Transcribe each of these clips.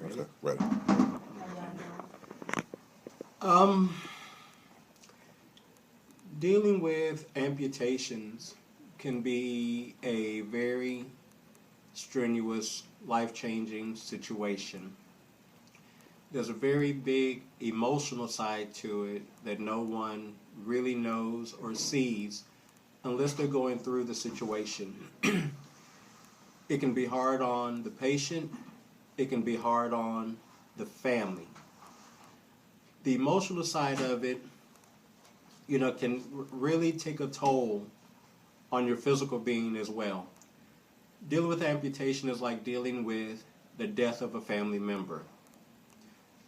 Ready? Okay, ready. Um, Dealing with amputations can be a very strenuous, life-changing situation. There's a very big emotional side to it that no one really knows or sees unless they're going through the situation. It can be hard on the patient. It can be hard on the family. The emotional side of it, can really take a toll on your physical being as well. Dealing with amputation is like dealing with the death of a family member.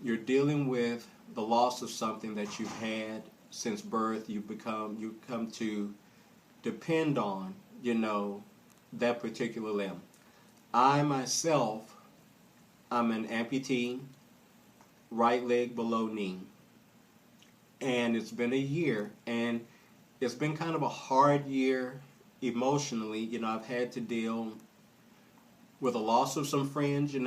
You're dealing with the loss of something that you've had since birth. You come to depend on, that particular limb. I myself, I'm an amputee, right leg below knee. And it's been a year, and it's been kind of a hard year emotionally. I've had to deal with the loss of some friends. A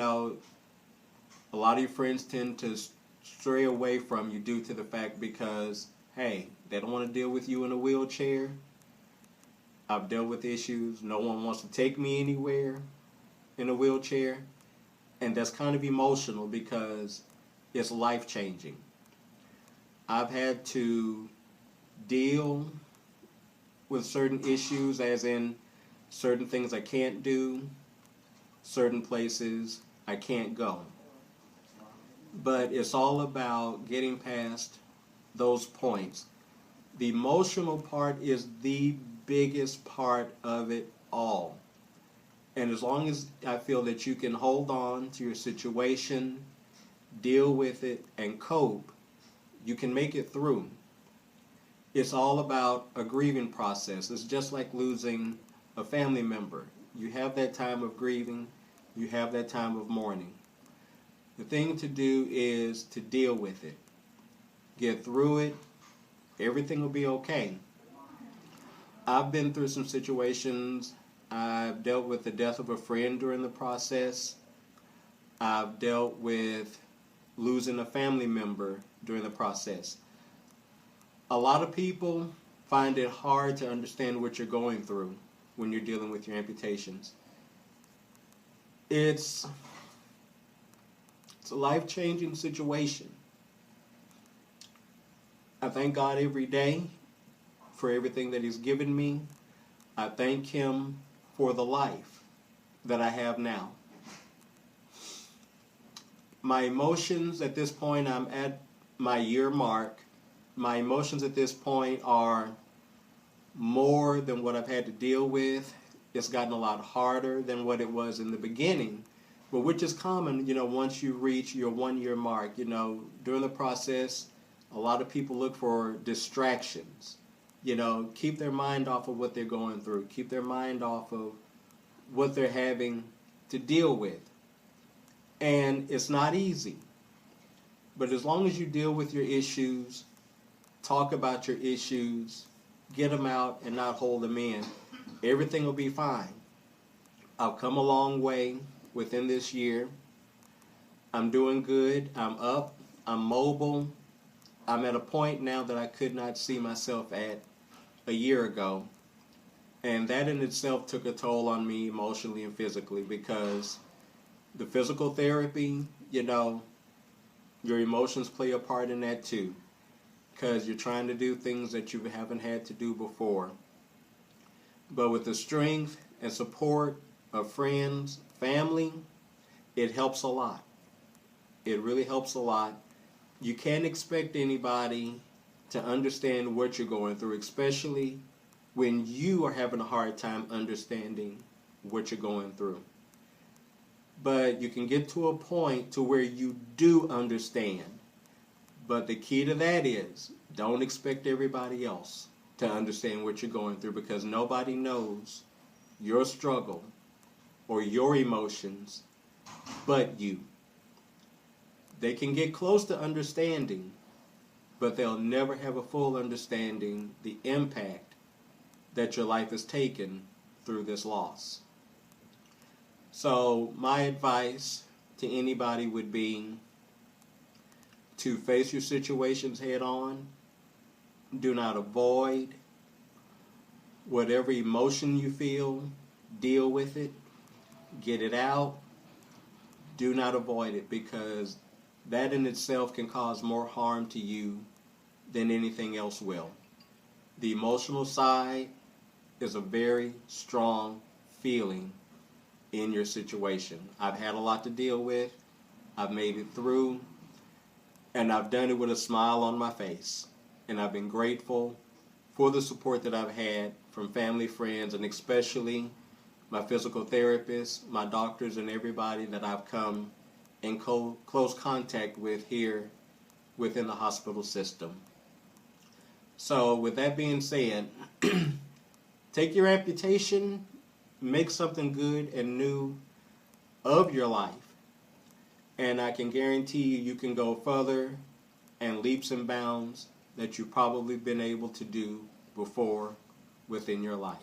lot of your friends tend to stray away from you due to the fact because, hey, they don't want to deal with you in a wheelchair. I've dealt with issues. No one wants to take me anywhere in a wheelchair. And that's kind of emotional because it's life-changing. I've had to deal with certain issues, as in certain things I can't do, certain places I can't go. But it's all about getting past those points. The emotional part is the biggest part of it all. And as long as I feel that you can hold on to your situation, deal with it, and cope, you can make it through. It's all about a grieving process. It's just like losing a family member. You have that time of grieving, you have that time of mourning. The thing to do is to deal with it. Get through it. Everything will be okay. I've been through some situations. I've dealt with the death of a friend during the process. I've dealt with losing a family member during the process. A lot of people find it hard to understand what you're going through when you're dealing with your amputations. It's a life-changing situation. I thank God every day for everything that He's given me. I thank Him for the life that I have now. My emotions at this point, I'm at my year mark. My emotions at this point are more than what I've had to deal with. It's gotten a lot harder than what it was in the beginning, but which is common, once you reach your 1 year mark. During the process, a lot of people look for distractions. Keep their mind off of what they're going through. Keep their mind off of what they're having to deal with. And it's not easy. But as long as you deal with your issues, talk about your issues, get them out and not hold them in, everything will be fine. I've come a long way within this year. I'm doing good. I'm up. I'm mobile. I'm at a point now that I could not see myself at a year ago. And that in itself took a toll on me emotionally and physically, because the physical therapy, your emotions play a part in that too, because you're trying to do things that you haven't had to do before. But with the strength and support of friends, family, it helps a lot. It really helps a lot. You can't expect anybody to understand what you're going through, especially when you are having a hard time understanding what you're going through. But you can get to a point to where you do understand. But the key to that is, don't expect everybody else to understand what you're going through, because nobody knows your struggle or your emotions but you. They can get close to understanding, but they'll never have a full understanding the impact that your life has taken through this loss. So my advice to anybody would be to face your situations head on. Do not avoid whatever emotion you feel. Deal with it. Get it out. Do not avoid it, because that in itself can cause more harm to you than anything else will. The emotional side is a very strong feeling in your situation. I've had a lot to deal with. I've made it through, and I've done it with a smile on my face. And I've been grateful for the support that I've had from family, friends, and especially my physical therapist, my doctors, and everybody that I've come in close contact with here within the hospital system. So with that being said, take your amputation, make something good and new of your life, and I can guarantee you can go further and leaps and bounds that you've probably been able to do before within your life.